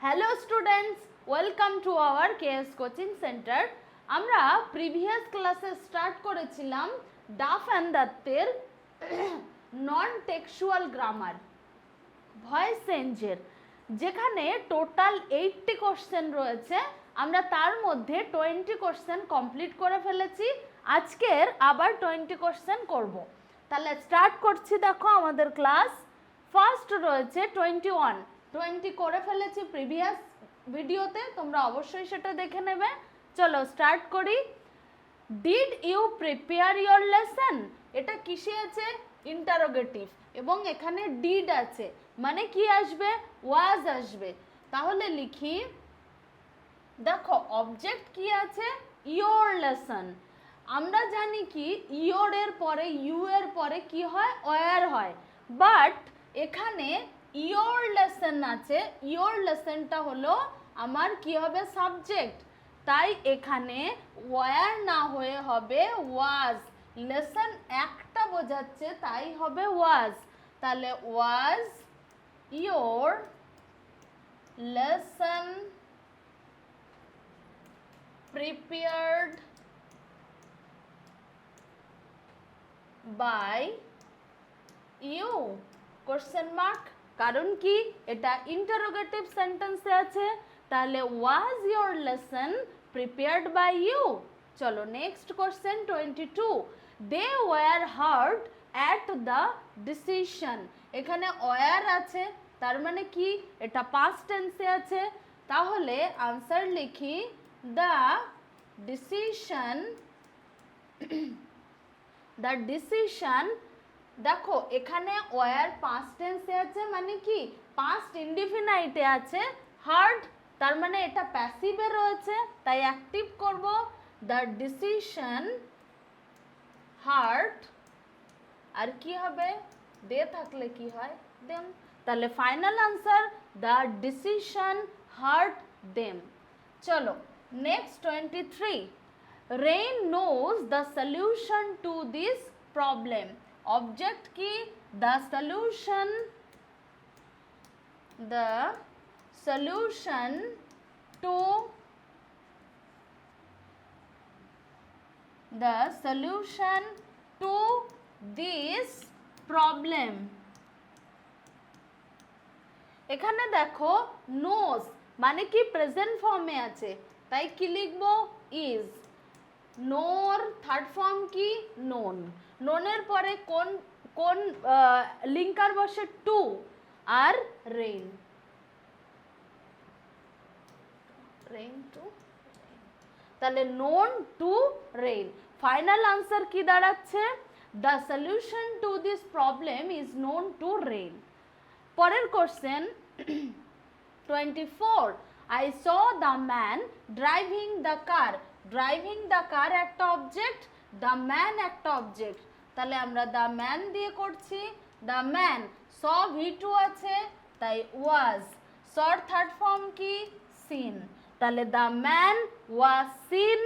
Hello students, welcome to our KS coaching centre. আমরা previous ক্লাসে start করেছিলাম Duff and দত্তের নন টেক্সচুয়াল গ্রামার ভয়েস চেঞ্জের, যেখানে টোটাল 80 কোশ্চেন রয়েছে। আমরা তার মধ্যে 20 কোশ্চেন কমপ্লিট করে ফেলেছি। আজকের আবার 20 কোশ্চেন করব। তাহলে স্টার্ট করছি। দেখো আমাদের ক্লাস ফার্স্ট রয়েছে 20 করে ফেলেছি প্রিভিয়াস ভিডিওতে, তোমরা অবশ্যই সেটা দেখে নেবে। চলো স্টার্ট করি। Did you prepare your lesson? এটা কিসে আছে? ইন্টারোগেটিভ, এবং এখানে ডিড আছে, মানে কি আসবে? ওয়াজ আসবে। তাহলে লিখি, দেখো অবজেক্ট কি আছে? Your lesson. আমরা জানি কি ইয়োর এর পরে ইউ এর পরে কি হয়? ওয়ার হয়, বাট এখানে ইয়োর লেসন আছে। ইয়োর লেসনটা হলো আমার কি হবে? সাবজেক্ট। তাই এখানে ওয়ার না হয়ে হবে ওয়াজ। লেসন একটা বোঝাচ্ছে, তাই হবে ওয়াজ। তাহলে was your lesson prepared by you? Question mark. কারণ কি এটা ইন্টারোগেটিভ সেন্টেন্সে আছে, তাহলে was your lesson prepared by you. চলো next question 22। They were hurt at the decision. এখানে ওয়ার আছে, তার মানে কি এটা পাস্ট টেন্সে আছে। তাহলে আনসার লিখি, the decision দেখো এখানে ওয়ার পাস্ট টেন্সে আছে, মানে কি পাস্ট ইনডিফিনাইটে আছে। হার্ড তার মানে এটা প্যাসিভে রয়েছে, তাই অ্যাক্টিভ করব। দ্য ডিসিশন হার্ট, আর কি হবে? দে থাকলে কি হয়? দেম। তাহলে final answer the decision heart them. চলো next 23. Rain knows the solution to this problem. Object ki the solution to this problem. এখানে দেখো knows মানে কি প্রেজেন্ট ফর্মে আছে, তাই কি লিখবো? ইজ। নোর থার্ড ফর্ম কি? নোন। নোনের পরে কোন কোন লিঙ্কার বসে? টু আর রেইন। রেইন টু, তাহলে known to rain. Final answer কি দাঁড়াচ্ছে? The solution to this problem is known to rain. পরের question 24. I saw the man driving the car. Driving the car একটা object, the man একটা object. তাহলে আমরা the man দিয়ে করছি। the man saw V2 আছে, তাই was। saw থার্ড ফর্ম কি? seen। তাহলে the man was seen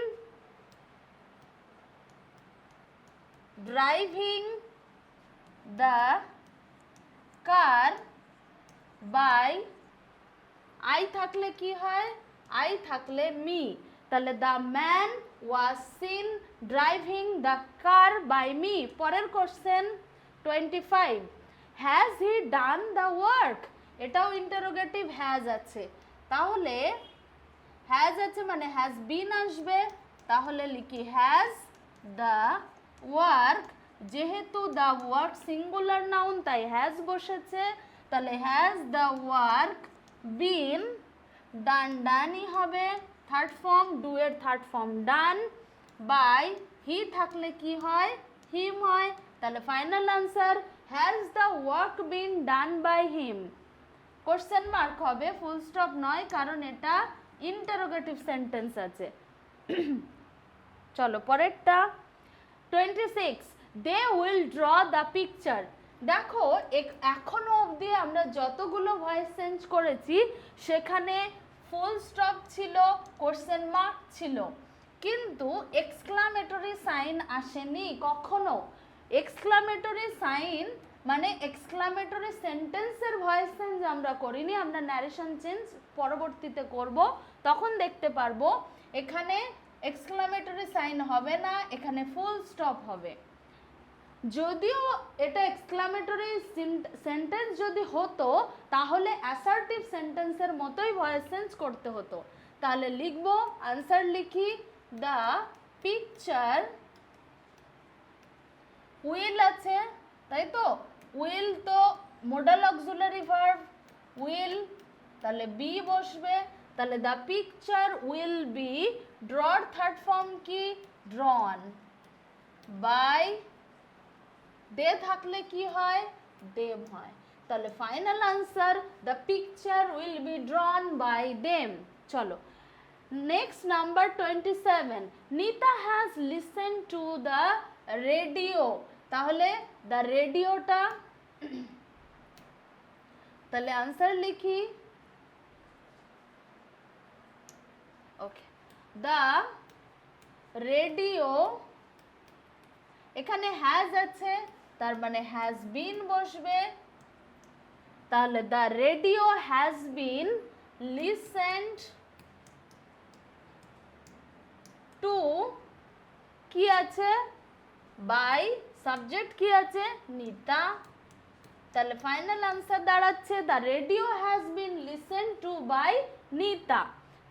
driving the car by I থাকলে কি হয়? আই থাকলে মি। তাহলে the man was seen driving the car by me. পরের question 25. Has he done the work? এটাও interrogative has আছে, তাহলে হ্যাজ আছে মানে হ্যাজ বিন আসবে। তাহলে লিখি হ্যাজ দ্য ওয়ার্ক। যেহেতু দ্য ওয়ার্ক সিঙ্গুলার নাউন, তাই হ্যাজ বসেছে। তাহলে has the work been done. ডানই হবে থার্ড ফর্ম, ডু এর third form done. By he থাকলে কি হয়? হিম হয়। তাহলে final answer has the work been done by him. Question mark হবে, ফুল স্টপ নয়, কারণ এটা ইন্টারোগেটিভ সেন্টেন্স আছে। চলো পরেরটা 26. They will draw the picture. দেখো এখনো অবধি আমরা যতগুলো ভয়েস চেঞ্জ করেছি সেখানে ফুল স্টপ ছিল, কোশ্চেন মার্ক ছিল, কিন্তু এক্সক্লামেটরি সাইন আসেনি কখনো। এক্সক্লামেটরি সাইন মানে এক্সক্লামেটরি সেন্টেন্সের ভয়েস চেঞ্জ আমরা করিনি, আমরা ন্যারেশন চেঞ্জ পরবর্তীতে করব, তখন দেখতে পারবো এখানে এক্সক্লামেটরি সাইন হবে না, এখানে ফুল স্টপ হবে। যদিও এটা এক্সক্লামেটরি সেন্টেন্স যদি হতো তাহলে অ্যাসার্টিভ সেন্টেন্সের মতোই ভয়েস চেঞ্জ করতে হতো। তাহলে লিখব, আনসার লিখি, দ্য পিকচার উইল আছে, তাই তো, উইল তো মোডাল অক্সিলারি ভার্ব উইল, তাহলে বি বসবে, তাহলে the picture will be draw third form কি ড্রন বাই, দে থাকলে কি হয় দেম হয়, তাহলে final answer the picture will be drawn by them. চলো next number 27, Nita has listen to the radio, তাহলে দ্য রেডিওটা, তাহলে আনসার লিখি, ওকে, দ্য রেডিও, এখানে হ্যাজ আছে তার মানে হ্যাজ বিন বসবে, তাহলে the radio has been listened to, কি আছে বাই, সাবজেক্ট কি আছে নিতা, তাহলে ফাইনাল আনসার দাঁড়াচ্ছে the radio has been listened to by Nita.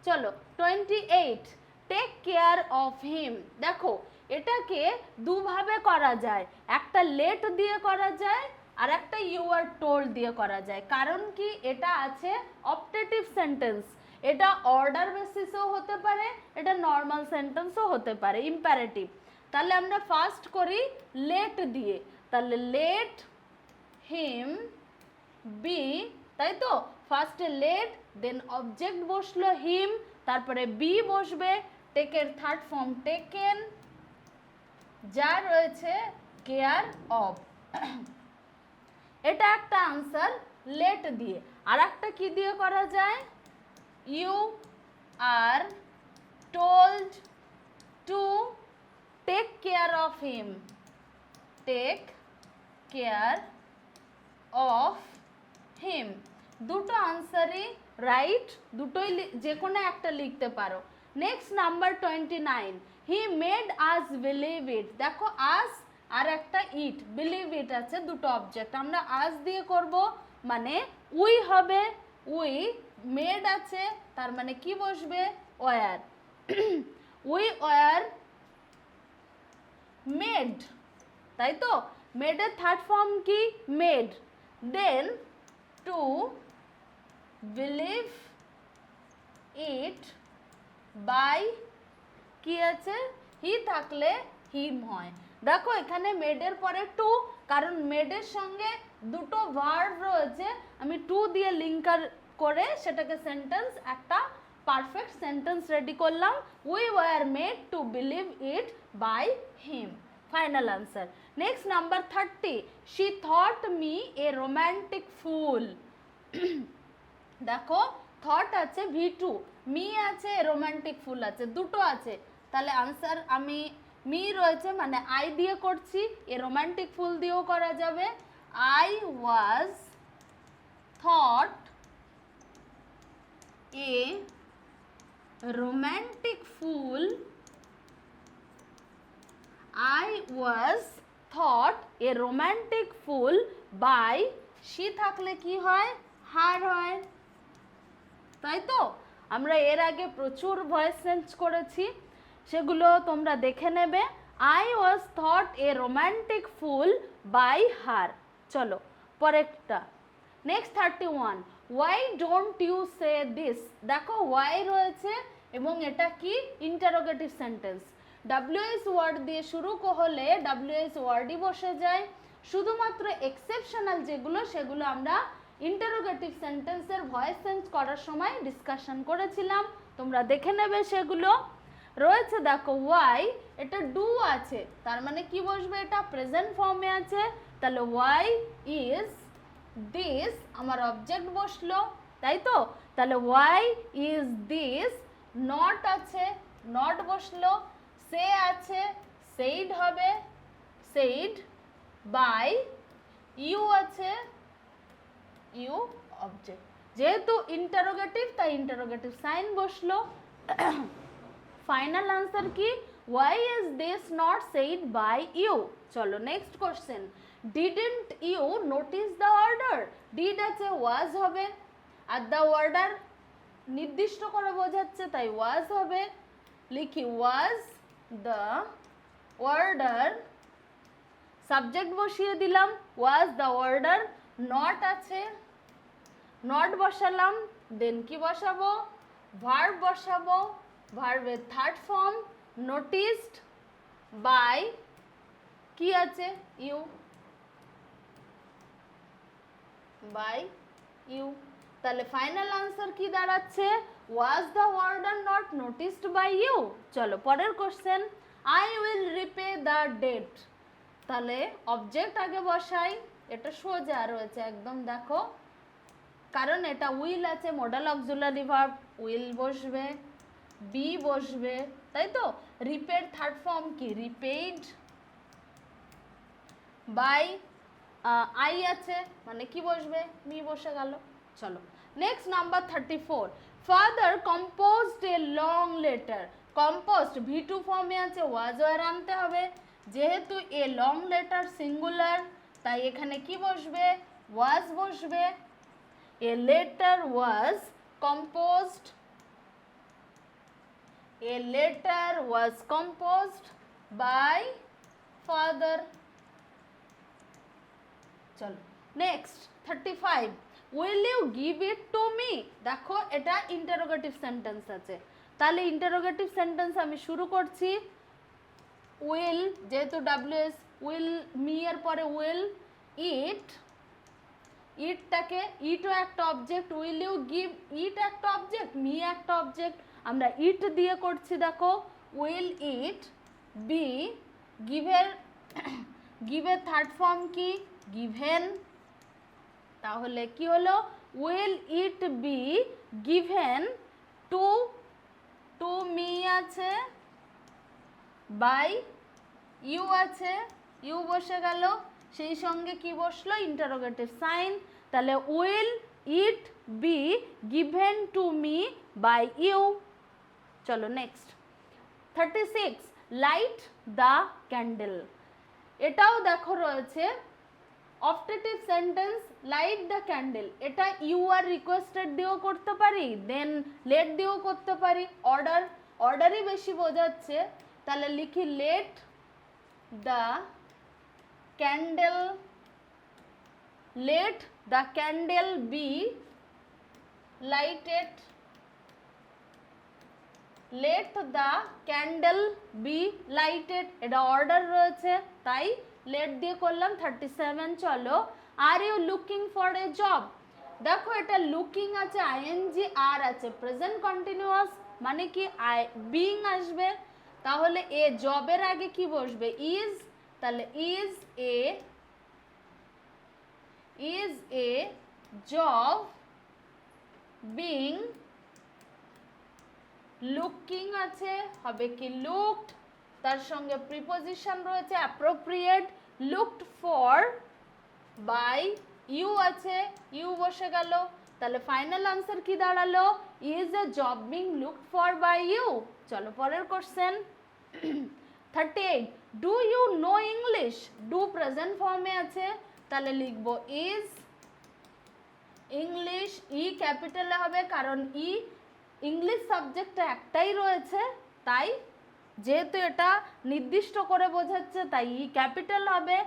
চলো 28, টেক কেয়ার অফ হিম, দেখো এটাকে দুভাবে করা যায়, একটা লেট দিয়ে করা যায় আর একটা ইউ আর টোল্ড দিয়ে করা যায়, কারণ কি এটা আছে অপটেটিভ সেন্টেন্স, এটা অর্ডার বেসিসও হতে পারে, এটা নর্মাল সেন্টেন্সও হতে পারে, ইম্পারেটিভ। তাহলে আমরা ফার্স্ট করি লেট দিয়ে, তাহলে লেট হিম বি, তাই তো, ফার্স্টে লেট, দেন অবজেক্ট বসলো হিম, তারপরে বি বসবে, টেকের থার্ড ফর্ম টেকেন, যা রয়েছে কেয়ার অফ, এটা একটা আনসার লেট দিয়ে। আর একটা কি দিয়ে করা যায়, you are told to take care of him, take care of him, দুটো আনসারই রাইট, দুটোই যে কোনো একটা লিখতে পারো। Next number 29, he made us believe it, দেখো আস আর একটা ইট, বিলিভ ইট আছে, দুটো অবজেক্ট, আমরা আস দিয়ে করব মানে উই হবে, উই, মেড আছে তার মানে কি বসবে ওয়ার, উই ওয়ার মেড, তাই তো, মেডের থার্ড ফর্ম কি made, then to believe it by, কি আছে হি থাকলে হিম হয়, দেখো এখানে মেডের পরে টু, কারণ মেডের সঙ্গে দুটো ভার্ব রয়েছে, আমি টু দিয়ে লিঙ্কার করে সেটাকে সেন্টেন্স, একটা পারফেক্ট সেন্টেন্স রেডি করলাম, we were made to believe it by him, final answer. Next number 30, she thought me a romantic fool, দেখো থট আছে V2, মি আছে রোম্যান্টিক ফুল আছে, দুটো আছে, তাহলে আনসার আমি মি রয়েছে মানে আই দিয়ে করছি, এ রোম্যান্টিক ফুল দিয়েও করা যাবে, I was thought A romantic full, I was thought a romantic fool by, she থাকলে কি হয় হার হয়, তাই তো, আমরা এর আগে প্রচুর ভয়েস চেঞ্জ করেছি, সেগুলো তোমরা দেখে নেবে। I was thought a romantic fool by her। চলো পরেরটা, next 31, why don't you say this, দেখো why রয়েছে এবং এটা কি ইন্টারোগেটিভ সেন্টেন্স, WH ওয়ার্ড দিয়ে শুরু হলে WH ওয়ার্ডই বসে যায়, শুধুমাত্র এক্সেপশনাল যেগুলো সেগুলো আমরা ইন্টারোগেটিভ সেন্টেন্সের ভয়েস চেঞ্জ করার সময় ডিসকাশন করেছিলাম, তোমরা দেখে নেবে সেগুলো রয়েছে। দেখো ওয়াই, এটা ডু আছে তার মানে কি বসবে, এটা প্রেজেন্ট ফর্মে আছে, তাহলে ওয়াই ইজ দিস, আমার অবজেক্ট বসলো, তাই তো, তাহলে ওয়াই ইজ দিস, নট আছে নট বসলো, সে আছে সেইড হবে সেইড বাই, ইউ আছে, ইউ অবজেক্ট, যেহেতু ইন্টারোগেটিভ তাই ইন্টারোগেটিভ সাইন বসলো। ফাইনাল আনসার কি? why is this not said by you? চলো next question, didn't you notice the order? did আছে was হবে, আর the order নির্দিষ্ট করে বোঝাচ্ছে তাই was হবে। লিখি was the order, সাবজেক্ট বসিয়ে দিলাম was the order, not আছে, not বসালাম, দেন কি বসাবো? ভার্ব বসাবো, ভার্বের থার্ড ফর্ম নোটিসড বাই কি আছে? You, by you. তাহলে ফাইনাল আনসার কি দাঁড়াচ্ছে? was the order not noticed by you? চলো পরের question, I will repay the debt। তাহলে অবজেক্ট আগে বসাই, এটা সোজা রয়েছে একদম, দেখো কারণ এটা উইল আছে, মডাল অক্সিলারি ভার্ব উইল বসবে, বি বসবে, তাই তো। রিপের থার্ড ফর্ম কি? রিপেইড বাই আই আছে, মানে কি বসবে? মি বসে গেল। চলো next number 34, father composed a long letter. Composed ভি2 ফর্মে আছে, ওয়াজ ওয়ার আনতে হবে, যেহেতু এ লং লেটার সিঙ্গুলার তাই এখানে কি বসবে? ওয়াজ বসবে। A letter was composed, a letter was composed by father। চলো next 35, will you give it to me? দেখো এটা ইন্টারোগেটিভ সেন্টেন্স আছে, তাহলে ইন্টারোগেটিভ সেন্টেন্স আমি শুরু করছি। উইল যেহেতু ডাব্লিউএস, উইল মি এর পরে উইল, ইট, ইটটাকে, ইটও একটা অবজেক্ট, উইল ইউ গিভ, ইট একটা অবজেক্ট, মি একটা অবজেক্ট, আমরা ইট দিয়ে করছি, দেখো উইল ইট বি গিভের, গিভের থার্ড ফর্ম কি? গিভেন। তাহলে কি হলো? Will it be given to, to me আছে, বাই ইউ আছে, ইউ বসে গেল, সেই সঙ্গে কি বসলো? Interrogative sign. তাহলে will it be given to me by you. চলো নেক্সট 36, লাইট দ্য ক্যান্ডেল। এটাও দেখো রয়েছে optative sentence, light the candle, এটা ইউ আর রিকোয়েস্টেড দিয়েও করতে পারি, দেন লেট দিয়েও করতে পারি, অর্ডার, অর্ডারই বেশি বোঝাচ্ছে, তাহলে লিখি let the candle, let the candle be lighted, let the candle be lighted, এটা অর্ডার রয়েছে তাই লেট দিয়ে করলাম। 37, চলো are you looking for a job. দেখো এটা লুকিং আছে, আইএনজি আর আছে, প্রেজেন্ট কন্টিনিউয়াস মানে কি বিং আসবে, তাহলে এ জবের আগে কি বসবে? ইজ, তাহলে is a job being, looking আছে, হবে কি লুকড, তার সঙ্গে প্রিপোজিশন রয়েছে appropriate, looked for by you আছে, ইউ বসে গেল, তাহলে ফাইনাল আনসার কি দাঁড়ালো? Is a job being looked for by you. চলো পরের question 38, do you know English. Do present ফর্মে আছে, তাহলে লিখবো ইজ ইংলিশ, ই ক্যাপিটালে হবে কারণ ই ইংলিশ সাবজেক্টটা একটাই রয়েছে, তাই যেহেতু এটা নির্দিষ্ট করে বোঝাচ্ছে তাই ই ক্যাপিটাল হবে,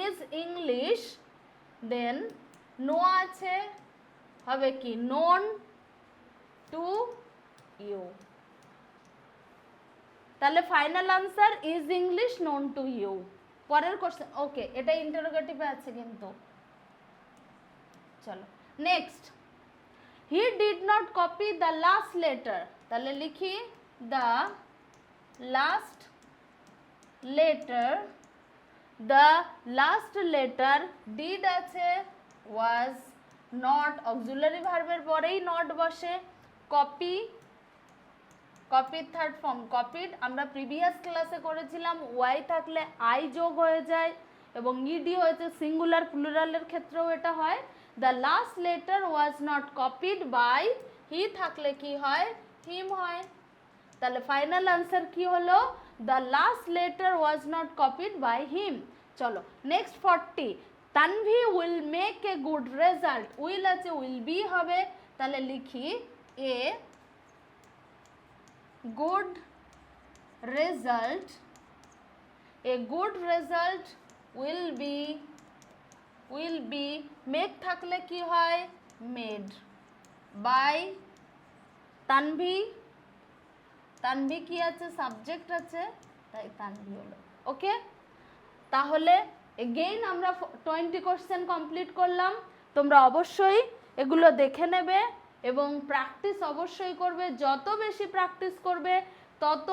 ইজ ইংলিশ, দেন নো আছে, হবে কি নোন টু ইউ। তাহলে final answer is English known to you. পরের কোশ্চেন, ওকে এটা ইন্টারোগেটিভে আছে কিন্তু। চলো next, he did not copy the last letter, তাহলে লিখি the last letter, the last letter, did আছে, ওয়াজ, নট, অক্সিলারি ভার্বের পরেই নট বসে, কপি, কপির থার্ড ফর্ম কপিড, আমরা প্রিভিয়াস ক্লাসে করেছিলাম ওয়াই থাকলে আই যোগ হয়ে যায়, এবং ইডি হয়েছে সিঙ্গুলার, প্লুরালের ক্ষেত্রেও এটা হয়। The last letter was not copied by he থাকলে কি হয়, হিম হয়। তাহলে ফাইনাল আনসার কি হলো, the last letter was not copied by him. চলো next 40, Tanvi will make a good result, will আছে উইল বি হবে, তাহলে লিখি a good result, a good result will be make থাকলে কি হয় মেড বাই তানভি, তানভি কি আছে সাবজেক্ট আছে তাই তানভি হলো। ওকে, তাহলে এগেইন আমরা 20 কোশ্চেন কমপ্লিট করলাম। তোমরা অবশ্যই এগুলো দেখে নেবে এবং প্র্যাকটিস অবশ্যই করবে। যত বেশি প্র্যাকটিস করবে তত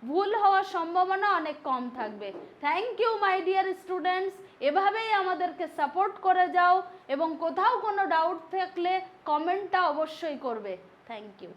ভুল হওয়ার সম্ভাবনা অনেক কম থাকবে। Thank you my dear students, এভাবেই আমাদেরকে সাপোর্ট করে যাও এবং কোথাও কোনো ডাউট থাকলে কমেন্টটা অবশ্যই করবে। Thank you.